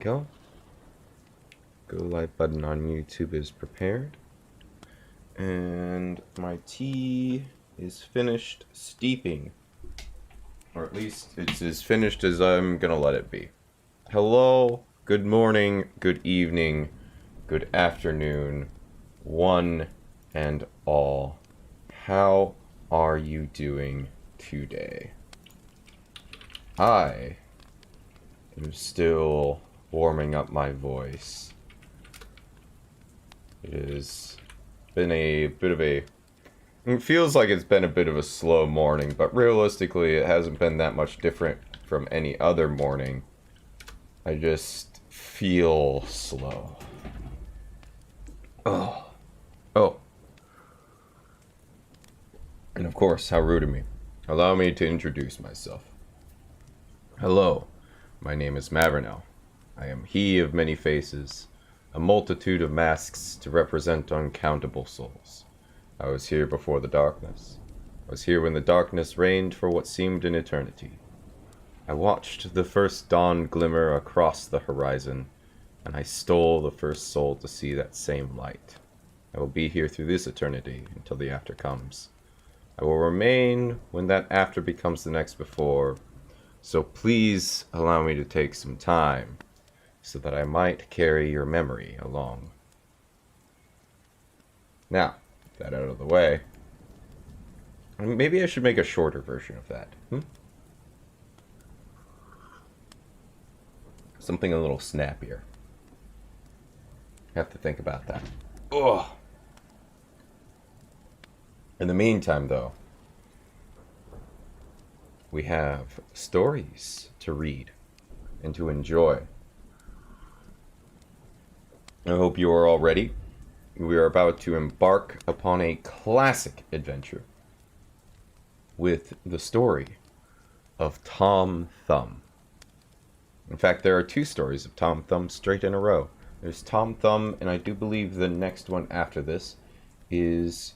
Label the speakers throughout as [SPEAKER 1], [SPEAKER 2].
[SPEAKER 1] Go. Go live button on YouTube is prepared. And my tea is finished steeping. Or at least it's as finished as I'm gonna let it be. Hello, good morning, good evening, good afternoon, one and all. How are you doing today? I am still warming up my voice. It has been a bit of a... It feels like it's been a bit of a slow morning, but realistically it hasn't been that much different from any other morning. I just feel slow. Oh. And of course, how rude of me. Allow me to introduce myself. Hello, my name is Mavranel. I am he of many faces, a multitude of masks to represent uncountable souls. I was here before the darkness. I was here when the darkness reigned for what seemed an eternity. I watched the first dawn glimmer across the horizon, and I stole the first soul to see that same light. I will be here through this eternity until the after comes. I will remain when that after becomes the next before, so please allow me to take some time so that I might carry your memory along. Now, that out of the way, maybe I should make a shorter version of that. Something a little snappier. Have to think about that. Ugh. In the meantime, though, we have stories to read and to enjoy. I hope you are all ready. We are about to embark upon a classic adventure with the story of Tom Thumb. In fact, there are two stories of Tom Thumb straight in a row. There's Tom Thumb, and I do believe the next one after this is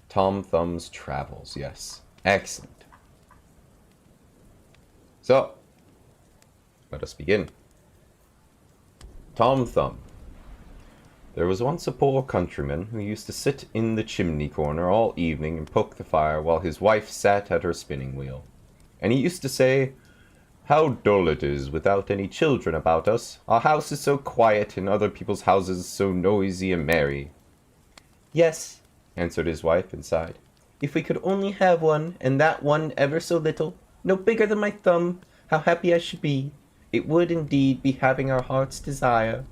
[SPEAKER 1] Tom Thumb's Travels. Yes, excellent. So, let us begin. Tom Thumb. There was once a poor countryman who used to sit in the chimney corner all evening and poke the fire while his wife sat at her spinning wheel. And he used to say, "How dull it is without any children about us. Our house is so quiet and other people's houses so noisy and merry." "Yes," answered his wife and sighed. "If we could only have one, and that one ever so little, no bigger than my thumb, how happy I should be. It would indeed be having our heart's desire."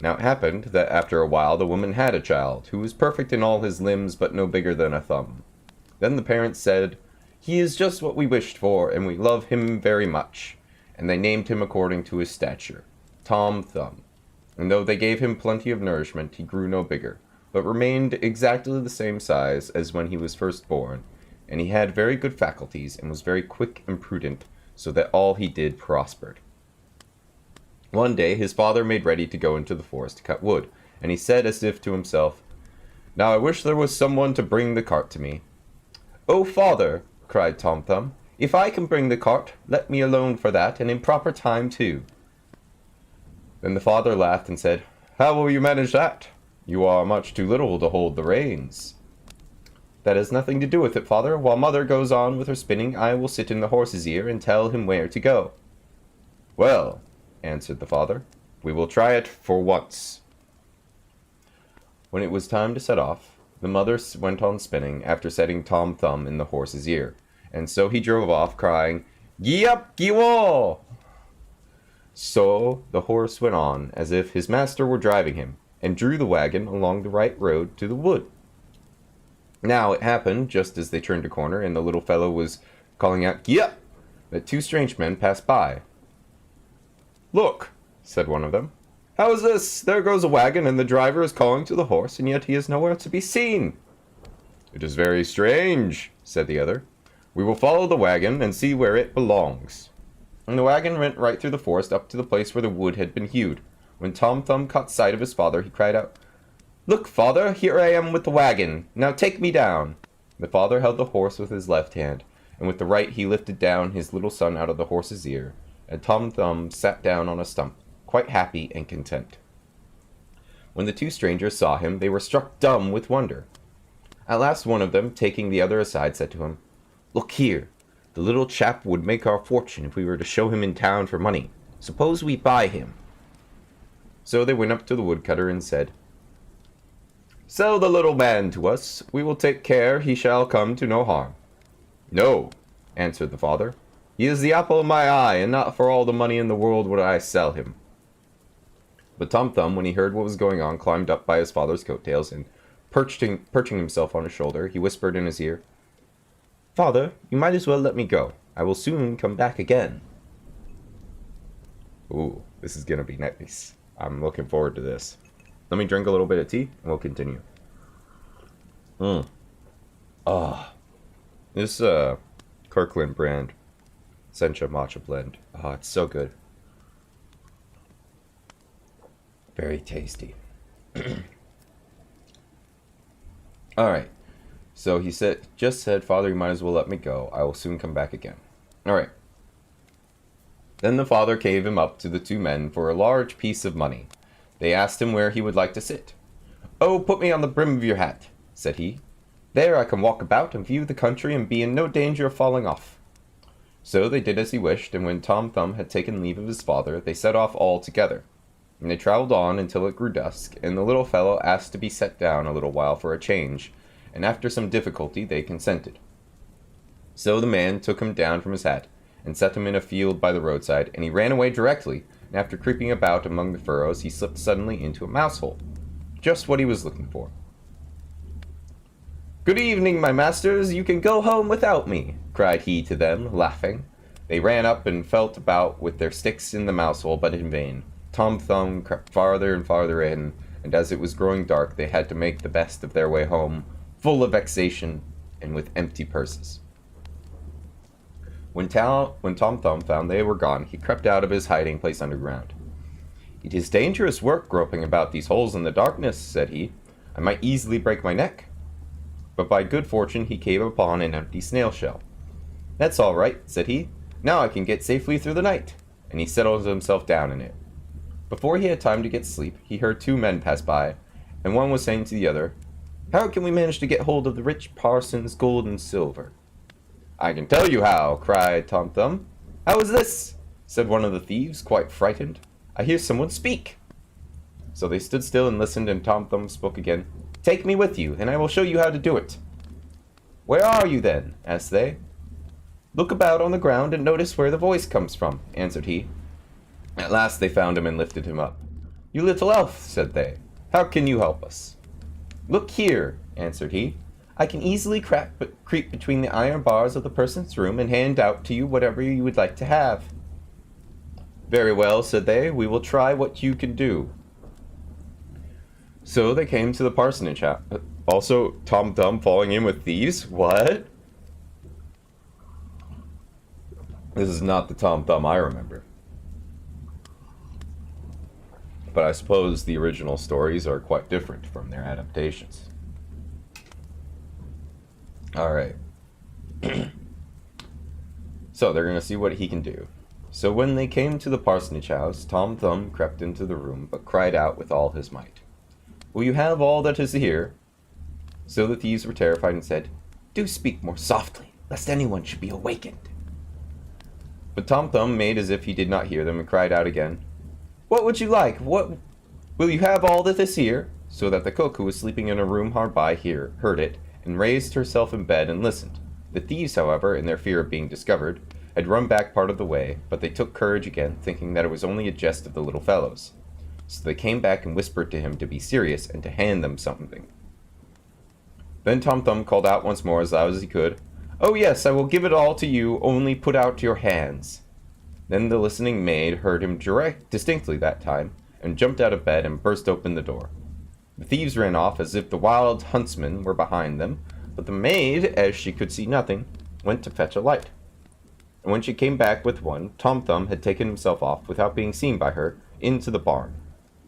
[SPEAKER 1] Now it happened that after a while the woman had a child, who was perfect in all his limbs but no bigger than a thumb. Then the parents said, "He is just what we wished for, and we love him very much." And they named him according to his stature, Tom Thumb. And though they gave him plenty of nourishment, he grew no bigger, but remained exactly the same size as when he was first born, and he had very good faculties, and was very quick and prudent, so that all he did prospered. One day his father made ready to go into the forest to cut wood, and he said as if to himself, "Now I wish there was someone to bring the cart to me." "Oh, father," cried Tom Thumb, "if I can bring the cart, let me alone for that, and in proper time too." Then the father laughed and said, "How will you manage that? You are much too little to hold the reins." "That has nothing to do with it, father. While mother goes on with her spinning, I will sit in the horse's ear and tell him where to go." "Well," answered the father, "we will try it for once." When it was time to set off, the mother went on spinning after setting Tom Thumb in the horse's ear, and so he drove off, crying, "Gee up, gee wah!" So the horse went on as if his master were driving him, and drew the wagon along the right road to the wood. Now it happened, just as they turned a corner and the little fellow was calling out, "Gee up!" that two strange men passed by. "Look," said one of them, "how is this? There goes a wagon, and the driver is calling to the horse, and yet he is nowhere to be seen." "It is very strange," said the other. "We will follow the wagon and see where it belongs." And the wagon went right through the forest up to the place where the wood had been hewed. When Tom Thumb caught sight of his father, he cried out, "Look, father, here I am with the wagon. Now take me down." The father held the horse with his left hand, and with the right he lifted down his little son out of the horse's ear, and Tom Thumb sat down on a stump, quite happy and content. When the two strangers saw him, they were struck dumb with wonder. At last one of them, taking the other aside, said to him, "Look here, the little chap would make our fortune if we were to show him in town for money. Suppose we buy him." So they went up to the woodcutter and said, "Sell the little man to us. We will take care he shall come to no harm." "No," answered the father. "He is the apple of my eye, and not for all the money in the world would I sell him." But Tom Thumb, when he heard what was going on, climbed up by his father's coattails, and perching himself on his shoulder, he whispered in his ear, "Father, you might as well let me go. I will soon come back again." Ooh, this is gonna be nice. I'm looking forward to this. Let me drink a little bit of tea, and we'll continue. This Kirkland brand Sencha matcha blend. It's so good. Very tasty. Alright. So he just said, "Father, you might as well let me go. I will soon come back again." Alright. Then the father gave him up to the two men for a large piece of money. They asked him where he would like to sit. "Oh, put me on the brim of your hat," said he. "There I can walk about and view the country and be in no danger of falling off." So they did as he wished, and when Tom Thumb had taken leave of his father, they set off all together. And they travelled on until it grew dusk, and the little fellow asked to be set down a little while for a change, and after some difficulty they consented. So the man took him down from his hat, and set him in a field by the roadside, and he ran away directly, and after creeping about among the furrows, he slipped suddenly into a mouse hole. Just what he was looking for. "Good evening, my masters, you can go home without me," cried he to them, laughing. They ran up and felt about with their sticks in the mouse hole, but in vain. Tom Thumb crept farther and farther in, and as it was growing dark, they had to make the best of their way home, full of vexation and with empty purses. When Tom Thumb found they were gone, he crept out of his hiding place underground. "It is dangerous work groping about these holes in the darkness," said he. "I might easily break my neck." But by good fortune he came upon an empty snail shell. "That's all right," said he. "Now I can get safely through the night." And he settled himself down in it. Before he had time to get sleep, he heard two men pass by, and one was saying to the other, "How can we manage to get hold of the rich parson's gold and silver?" "I can tell you how," cried Tom Thumb. "How is this?" said one of the thieves, quite frightened. "I hear someone speak." So they stood still and listened, and Tom Thumb spoke again. "Take me with you, and I will show you how to do it." "Where are you, then?" asked they. "Look about on the ground and notice where the voice comes from," answered he. At last they found him and lifted him up. "You little elf," said they, "how can you help us?" "Look here," answered he. "I can easily creep between the iron bars of the person's room and hand out to you whatever you would like to have." "Very well," said they, "we will try what you can do." So they came to the parsonage house. Also, Tom Thumb falling in with thieves? What? This is not the Tom Thumb I remember. But I suppose the original stories are quite different from their adaptations. Alright. So they're going to see what he can do. So when they came to the parsonage house, Tom Thumb crept into the room, but cried out with all his might, "Will you have all that is here?" So the thieves were terrified and said, "Do speak more softly, lest anyone should be awakened." But Tom Thumb made as if he did not hear them, and cried out again, "What would you like? What will you have all that is here?" So that the cook, who was sleeping in a room hard by, heard it, and raised herself in bed and listened. The thieves, however, in their fear of being discovered, had run back part of the way, but they took courage again, thinking that it was only a jest of the little fellows. So they came back and whispered to him to be serious and to hand them something. Then Tom Thumb called out once more as loud as he could, "Oh yes, I will give it all to you, only put out your hands." Then the listening maid heard him distinctly that time, and jumped out of bed and burst open the door. The thieves ran off as if the wild huntsmen were behind them, but the maid, as she could see nothing, went to fetch a light. And when she came back with one, Tom Thumb had taken himself off, without being seen by her, into the barn.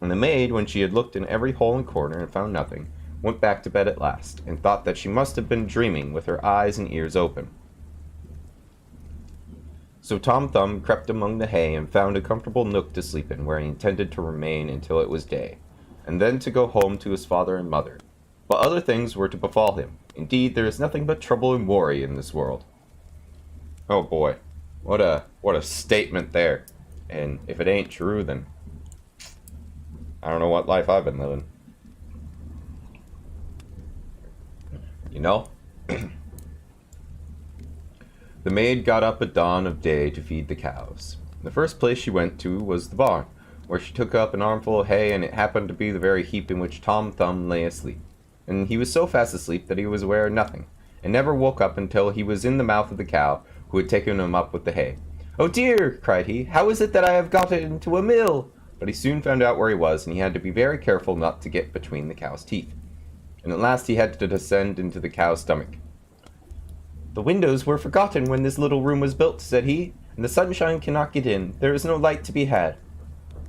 [SPEAKER 1] And the maid, when she had looked in every hole and corner and found nothing, went back to bed at last, and thought that she must have been dreaming with her eyes and ears open. So Tom Thumb crept among the hay and found a comfortable nook to sleep in, where he intended to remain until it was day, and then to go home to his father and mother. But other things were to befall him. Indeed, there is nothing but trouble and worry in this world. Oh boy, what a statement there. And if it ain't true, then I don't know what life I've been living. You know? The maid got up at dawn of day to feed the cows. The first place she went to was the barn, where she took up an armful of hay, and it happened to be the very heap in which Tom Thumb lay asleep. And he was so fast asleep that he was aware of nothing, and never woke up until he was in the mouth of the cow, who had taken him up with the hay. "Oh dear!" cried he, "how is it that I have got into a mill?" But he soon found out where he was, and he had to be very careful not to get between the cow's teeth. And at last he had to descend into the cow's stomach. "The windows were forgotten when this little room was built," said he, "and the sunshine cannot get in. There is no light to be had."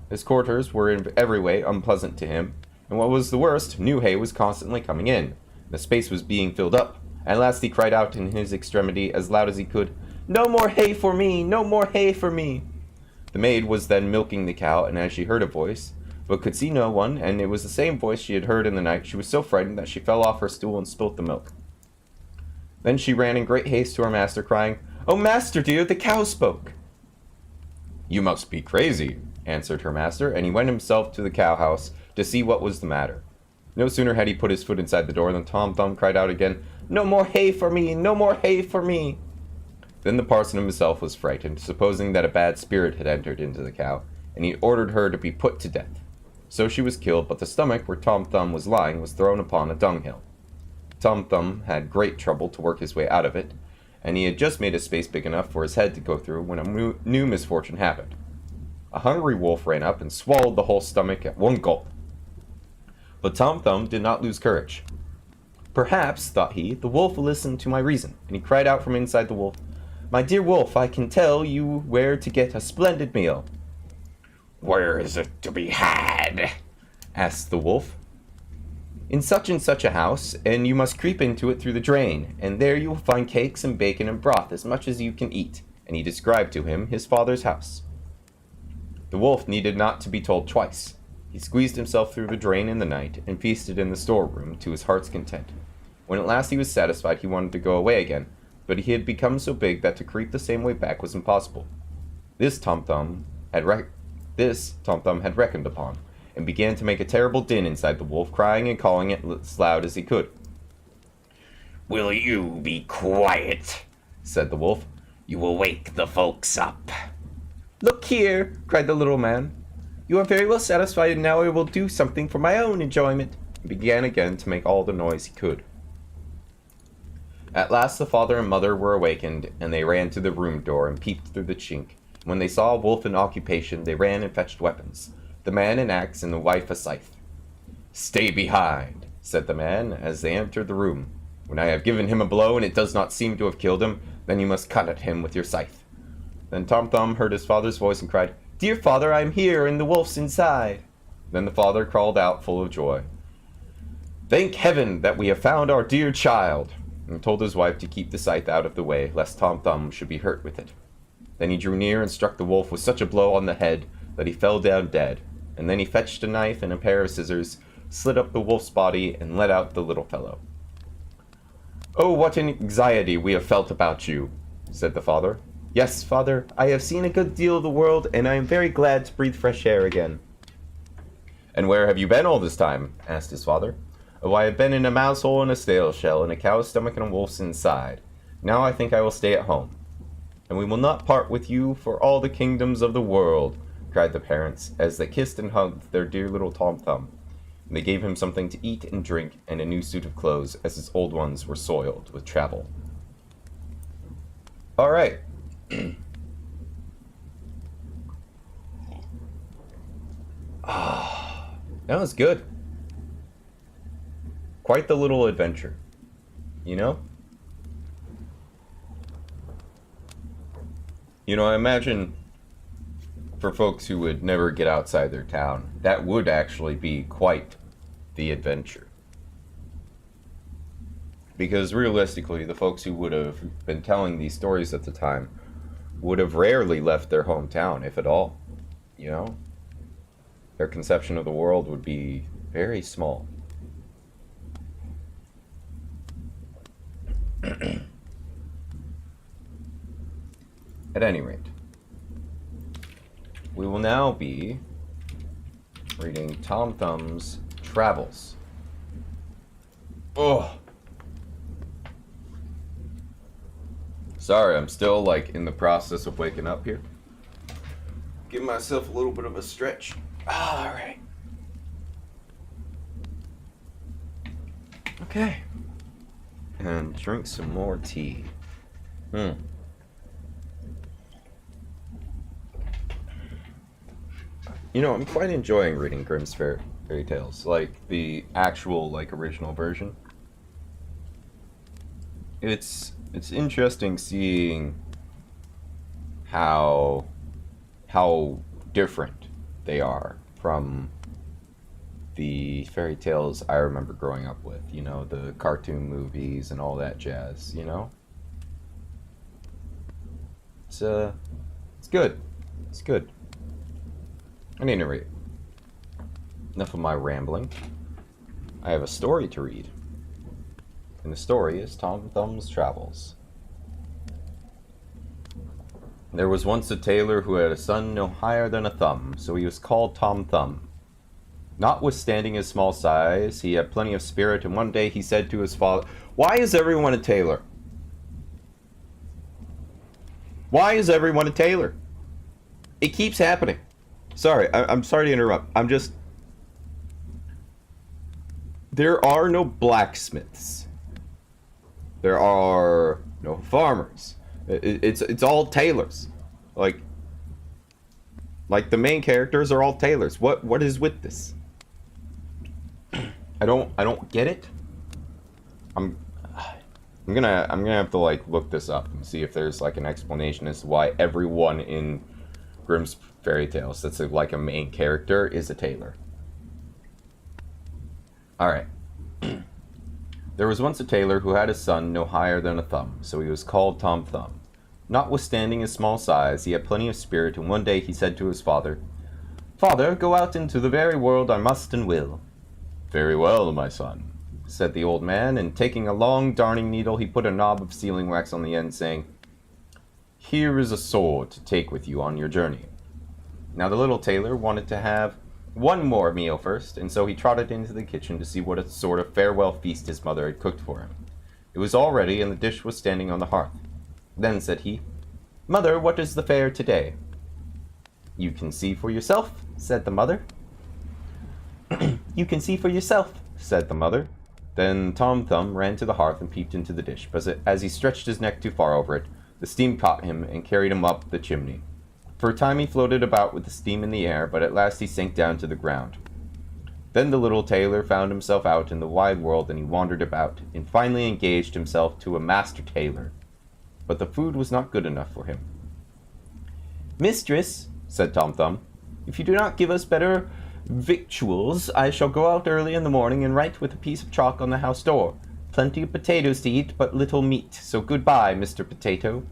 [SPEAKER 1] His quarters were in every way unpleasant to him, and what was the worst, new hay was constantly coming in. The space was being filled up. At last he cried out in his extremity as loud as he could, "No more hay for me! No more hay for me!" The maid was then milking the cow, and as she heard a voice, but could see no one, and it was the same voice she had heard in the night, she was so frightened that she fell off her stool and spilt the milk. Then she ran in great haste to her master, crying, "Oh, master dear, the cow spoke!" "You must be crazy," answered her master, and he went himself to the cow-house to see what was the matter. No sooner had he put his foot inside the door than Tom Thumb cried out again, "No more hay for me! No more hay for me!" Then the parson himself was frightened, supposing that a bad spirit had entered into the cow, and he ordered her to be put to death. So she was killed, but the stomach where Tom Thumb was lying was thrown upon a dunghill. Tom Thumb had great trouble to work his way out of it, and he had just made a space big enough for his head to go through when a new misfortune happened. A hungry wolf ran up and swallowed the whole stomach at one gulp. But Tom Thumb did not lose courage. "Perhaps," thought he, "the wolf will listen to my reason," and he cried out from inside the wolf, "My dear wolf, I can tell you where to get a splendid meal."
[SPEAKER 2] "Where is it to be had?"
[SPEAKER 1] asked the wolf. "In such and such a house, and you must creep into it through the drain, and there you will find cakes and bacon and broth as much as you can eat." And he described to him his father's house. The wolf needed not to be told twice. He squeezed himself through the drain in the night, and feasted in the storeroom to his heart's content. When at last he was satisfied, he wanted to go away again, but he had become so big that to creep the same way back was impossible. This Tom Thumb had reckoned upon, and began to make a terrible din inside the wolf, crying and calling it as loud as he could.
[SPEAKER 2] "Will you be quiet?" said the wolf. "You will wake the folks up."
[SPEAKER 1] "Look here," cried the little man. "You are very well satisfied, and now I will do something for my own enjoyment." He began again to make all the noise he could. At last the father and mother were awakened, and they ran to the room door and peeped through the chink. When they saw a wolf in occupation, they ran and fetched weapons, the man an axe and the wife a scythe. "Stay behind," said the man as they entered the room. "When I have given him a blow and it does not seem to have killed him, then you must cut at him with your scythe." Then Tom Thumb heard his father's voice and cried, "Dear father, I am here, and the wolf's inside." Then the father crawled out full of joy. "Thank heaven that we have found our dear child," and told his wife to keep the scythe out of the way, lest Tom Thumb should be hurt with it. Then he drew near and struck the wolf with such a blow on the head that he fell down dead, and then he fetched a knife and a pair of scissors, slit up the wolf's body, and let out the little fellow. "Oh, what an anxiety we have felt about you," said the father. "Yes, father, I have seen a good deal of the world, and I am very glad to breathe fresh air again." "And where have you been all this time?" asked his father. "Oh, I have been in a mouse hole and a snail shell, and a cow's stomach and a wolf's inside. Now I think I will stay at home." "And we will not part with you for all the kingdoms of the world," cried the parents, as they kissed and hugged their dear little Tom Thumb. And they gave him something to eat and drink, and a new suit of clothes, as his old ones were soiled with travel. All right. That was good. Quite the little adventure, you know? I imagine for folks who would never get outside their town, that would actually be quite the adventure. Because realistically, the folks who would have been telling these stories at the time would have rarely left their hometown, if at all. You know? Their conception of the world would be very small. At any rate, we will now be reading Tom Thumb's Travels. Oh! Sorry, I'm still, like, in the process of waking up here. Give myself a little bit of a stretch. Alright. Okay. And drink some more tea. You know, I'm quite enjoying reading Grimm's fairy tales, like the actual, like, original version. It's interesting seeing how different they are from the fairy tales I remember growing up with, you know, the cartoon movies and all that jazz, you know? It's good. It's good. At any rate, enough of my rambling. I have a story to read. And the story is Tom Thumb's Travels. There was once a tailor who had a son no higher than a thumb, so he was called Tom Thumb. Notwithstanding his small size, he had plenty of spirit, and one day he said to his father, "Why is everyone a tailor? Why is everyone a tailor? It keeps happening." Sorry, I'm sorry to interrupt. There are no blacksmiths. There are no farmers. It's all tailors. Like the main characters are all tailors. What is with this? I don't get it. I'm gonna have to, like, look this up and see if there's, like, an explanation as to why everyone in Grimm's fairy tales that's like a main character is a tailor. Alright. There was once a tailor who had a son no higher than a thumb, so he was called Tom Thumb. Notwithstanding his small size, he had plenty of spirit, and one day he said to his father, "Father, go out into the very world I must and will." "Very well, my son," said the old man, and taking a long darning needle, he put a knob of sealing wax on the end, saying, "Here is a sword to take with you on your journey." Now the little tailor wanted to have one more meal first, and so he trotted into the kitchen to see what a sort of farewell feast his mother had cooked for him. It was all ready, and the dish was standing on the hearth. Then said he, "Mother, what is the fare today?" "You can see for yourself," said the mother. "You can see for yourself," said the mother. Then Tom Thumb ran to the hearth and peeped into the dish, but as he stretched his neck too far over it, the steam caught him and carried him up the chimney. For a time he floated about with the steam in the air, but at last he sank down to the ground. Then the little tailor found himself out in the wide world, and he wandered about, and finally engaged himself to a master tailor. But the food was not good enough for him. "Mistress," said Tom Thumb, "if you do not give us better victuals, I shall go out early in the morning and write with a piece of chalk on the house door. Plenty of potatoes to eat, but little meat, so goodbye, Mr. Potato."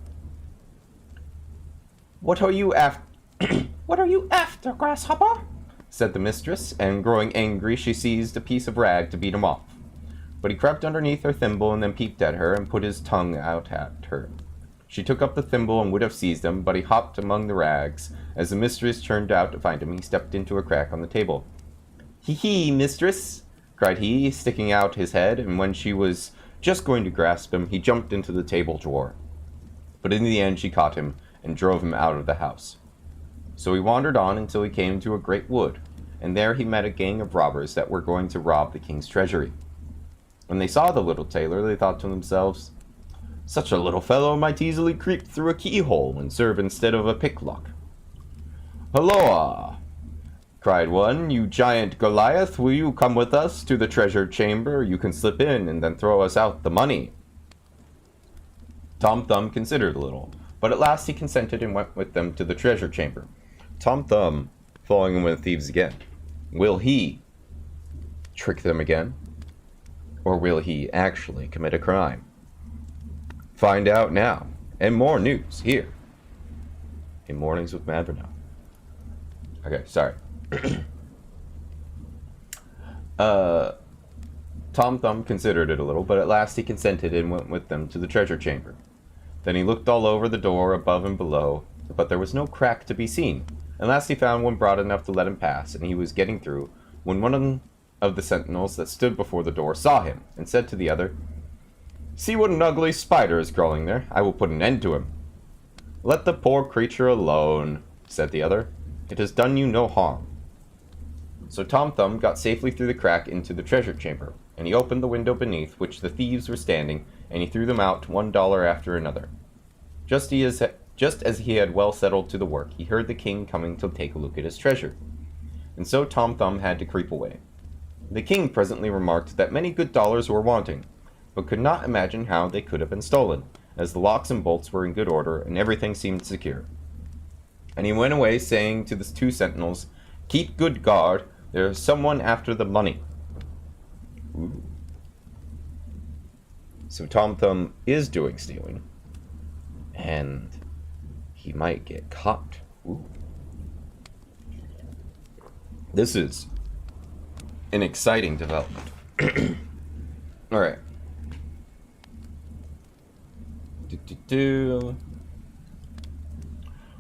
[SPEAKER 1] "What are you after? What are you after, Grasshopper?" said the mistress, and growing angry, she seized a piece of rag to beat him off. But he crept underneath her thimble and then peeped at her and put his tongue out at her. She took up the thimble and would have seized him, but he hopped among the rags. As the mistress turned out to find him, he stepped into a crack on the table. "Hee, mistress!" cried he, sticking out his head, and when she was just going to grasp him, he jumped into the table drawer. But in the end she caught him and drove him out of the house. So he wandered on until he came to a great wood, and there he met a gang of robbers that were going to rob the king's treasury. When they saw the little tailor, they thought to themselves, "Such a little fellow might easily creep through a keyhole and serve instead of a picklock." "Holloa!" cried one, "you giant Goliath, will you come with us to the treasure chamber? You can slip in and then throw us out the money." Tom Thumb considered a little, but at last he consented and went with them to the treasure chamber. Tom Thumb falling in with thieves again. Will he trick them again? Or will he actually commit a crime? Find out now, and more news here in Mornings with Mavranel. Okay, sorry. Tom Thumb considered it a little, but at last he consented and went with them to the treasure chamber. Then he looked all over the door, above and below, but there was no crack to be seen. At last he found one broad enough to let him pass, and he was getting through, when one of the sentinels that stood before the door saw him, and said to the other, "See what an ugly spider is crawling there. I will put an end to him." "Let the poor creature alone," said the other. "It has done you no harm." So Tom Thumb got safely through the crack into the treasure chamber, and he opened the window beneath which the thieves were standing, and he threw them out $1 after another. Just as he had well settled to the work, he heard the king coming to take a look at his treasure, and so Tom Thumb had to creep away. The king presently remarked that many good dollars were wanting, but could not imagine how they could have been stolen, as the locks and bolts were in good order, and everything seemed secure. And he went away, saying to the two sentinels, "Keep good guard, there is someone after the money." Ooh. So Tom Thumb is doing stealing, and he might get caught. Ooh. This is an exciting development. Alright.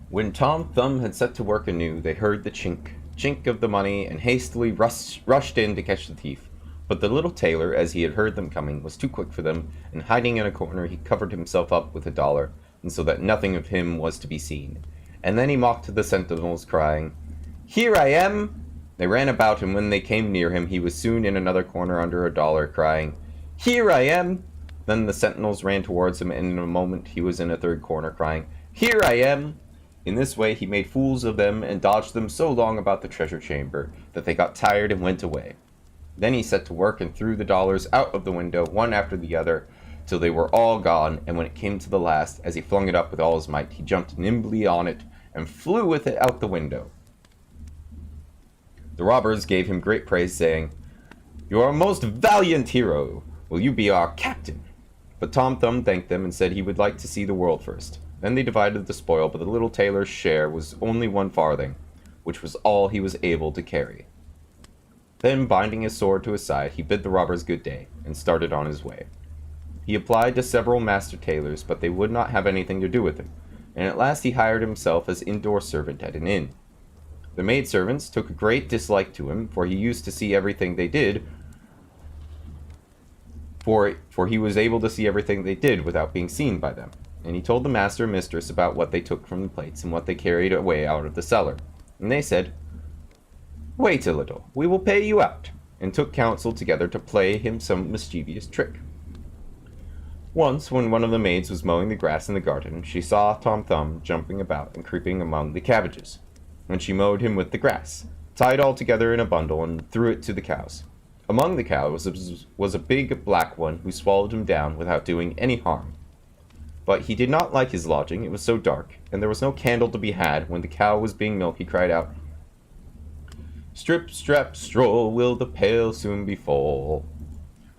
[SPEAKER 1] When Tom Thumb had set to work anew, they heard the chink of the money, and hastily rushed in to catch the thief. But the little tailor, as he had heard them coming, was too quick for them, and hiding in a corner, he covered himself up with $1, and so that nothing of him was to be seen. And then he mocked the sentinels, crying, "Here I am!" They ran about, and when they came near him, he was soon in another corner under $1, crying, "Here I am!" Then the sentinels ran towards him, and in a moment he was in a third corner, crying, "Here I am!" In this way he made fools of them, and dodged them so long about the treasure chamber, that they got tired and went away. Then he set to work and threw the dollars out of the window, one after the other, till they were all gone, and when it came to the last, as he flung it up with all his might, he jumped nimbly on it, and flew with it out the window. The robbers gave him great praise, saying, "You are a most valiant hero. Will you be our captain?" But Tom Thumb thanked them, and said he would like to see the world first. Then they divided the spoil, but the little tailor's share was only 1 farthing, which was all he was able to carry. Then, binding his sword to his side, he bid the robbers good day, and started on his way. He applied to several master tailors, but they would not have anything to do with him, and at last he hired himself as indoor servant at an inn. The maidservants took a great dislike to him, for he used to see everything they did, for he was able to see everything they did without being seen by them. And he told the master and mistress about what they took from the plates and what they carried away out of the cellar. And they said, "Wait a little, we will pay you out," and took counsel together to play him some mischievous trick. Once, when one of the maids was mowing the grass in the garden, she saw Tom Thumb jumping about and creeping among the cabbages. And she mowed him with the grass, tied all together in a bundle, and threw it to the cows. Among the cows was a big black one who swallowed him down without doing any harm. But he did not like his lodging, it was so dark, and there was no candle to be had. When the cow was being milked, he cried out, "Strip, strap, stroll, will the pail soon be full?"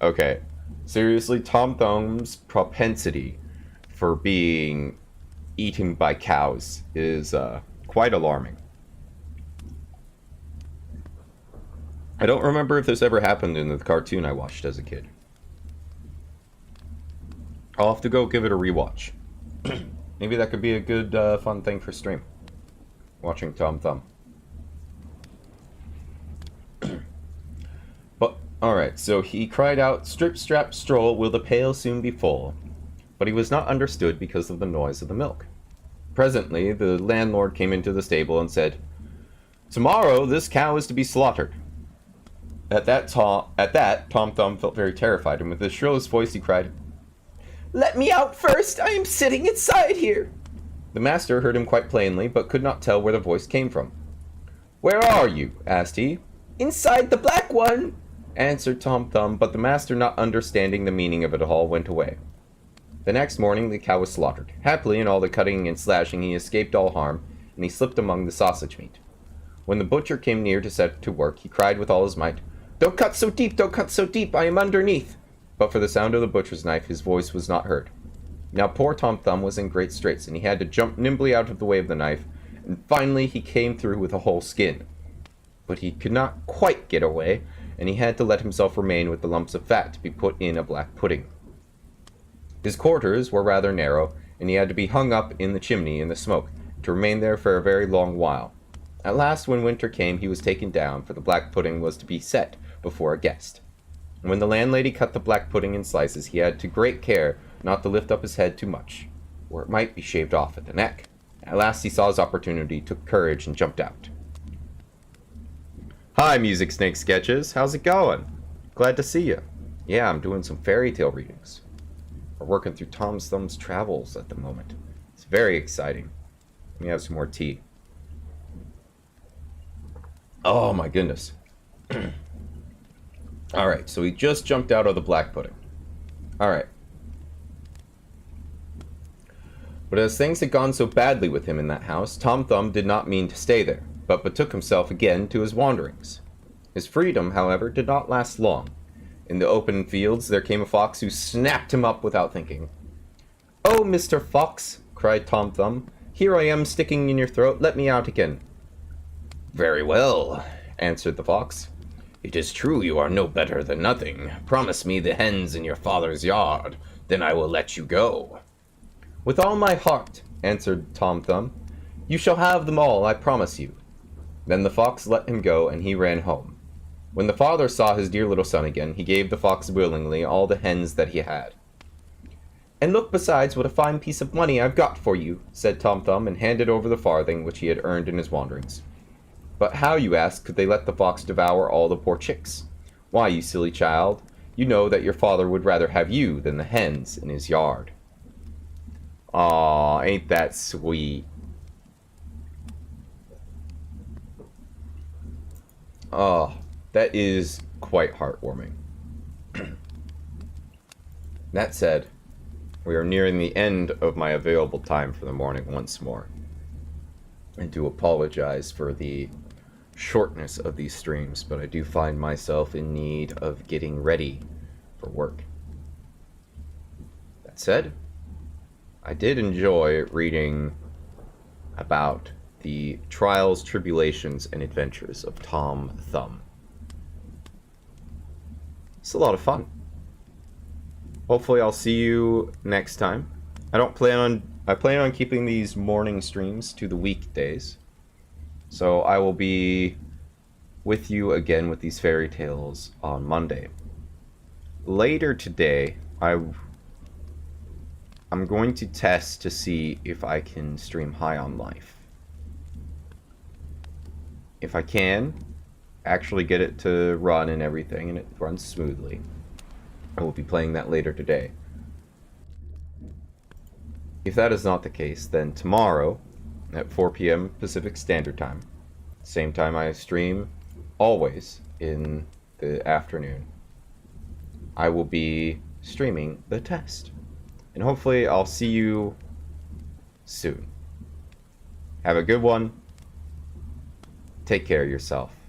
[SPEAKER 1] Okay, seriously, Tom Thumb's propensity for being eaten by cows is quite alarming. I don't remember if this ever happened in the cartoon I watched as a kid. I'll have to go give it a rewatch. Maybe that could be a good, fun thing for stream. Watching Tom Thumb. But, alright, so he cried out, "Strip, strap, stroll, will the pail soon be full?" But he was not understood because of the noise of the milk. Presently, the landlord came into the stable and said, "Tomorrow this cow is to be slaughtered." At that, Tom Thumb felt very terrified, and with his shrillest voice he cried, "Let me out first! I am sitting inside here!" The master heard him quite plainly, but could not tell where the voice came from. "Where are you?" asked he. "Inside the black one," answered Tom Thumb, but the master, not understanding the meaning of it all, went away. The next morning the cow was slaughtered. Happily, in all the cutting and slashing, he escaped all harm, and he slipped among the sausage meat. When the butcher came near to set to work, he cried with all his might, "Don't cut so deep, don't cut so deep, I am underneath!" But for the sound of the butcher's knife, his voice was not heard. Now poor Tom Thumb was in great straits, and he had to jump nimbly out of the way of the knife, and finally he came through with a whole skin. But he could not quite get away, and he had to let himself remain with the lumps of fat to be put in a black pudding. His quarters were rather narrow, and he had to be hung up in the chimney in the smoke, to remain there for a very long while. At last, when winter came, he was taken down, for the black pudding was to be set before a guest. When the landlady cut the black pudding in slices, he had to great care not to lift up his head too much, or it might be shaved off at the neck. At last he saw his opportunity, took courage, and jumped out. "Hi, Music Snake Sketches. How's it going? Glad to see you. Yeah, I'm doing some fairy tale readings. We're working through Tom Thumb's travels at the moment. It's very exciting. Let me have some more tea. Oh my goodness. Alright, so he just jumped out of the black pudding. Alright. But as things had gone so badly with him in that house, Tom Thumb did not mean to stay there, but betook himself again to his wanderings. His freedom, however, did not last long. In the open fields there came a fox who snapped him up without thinking. "Oh, Mr. Fox," cried Tom Thumb, "here I am sticking in your throat. Let me out again."
[SPEAKER 2] "Very well," answered the fox. "It is true you are no better than nothing. Promise me the hens in your father's yard, then I will let you go."
[SPEAKER 1] "With all my heart," answered Tom Thumb. "You shall have them all, I promise you." Then the fox let him go, and he ran home. When the father saw his dear little son again, he gave the fox willingly all the hens that he had. "And look besides what a fine piece of money I've got for you," said Tom Thumb, and handed over the farthing which he had earned in his wanderings. But how, you ask, could they let the fox devour all the poor chicks? Why, you silly child, you know that your father would rather have you than the hens in his yard. Aw, ain't that sweet? Oh, that is quite heartwarming. That said, we are nearing the end of my available time for the morning once more. I do apologize for the shortness of these streams, but I do find myself in need of getting ready for work. That said, I did enjoy reading about the trials, tribulations, and adventures of Tom Thumb. It's a lot of fun. Hopefully I'll see you next time. I plan on keeping these morning streams to the weekdays. So I will be with you again with these fairy tales on Monday. Later today, I'm going to test to see if I can stream High on Life. If I can actually get it to run and everything, and it runs smoothly, I will be playing that later today. If that is not the case, then tomorrow at 4 p.m. Pacific Standard Time, same time I stream, always in the afternoon, I will be streaming the test. And hopefully I'll see you soon. Have a good one. Take care of yourself.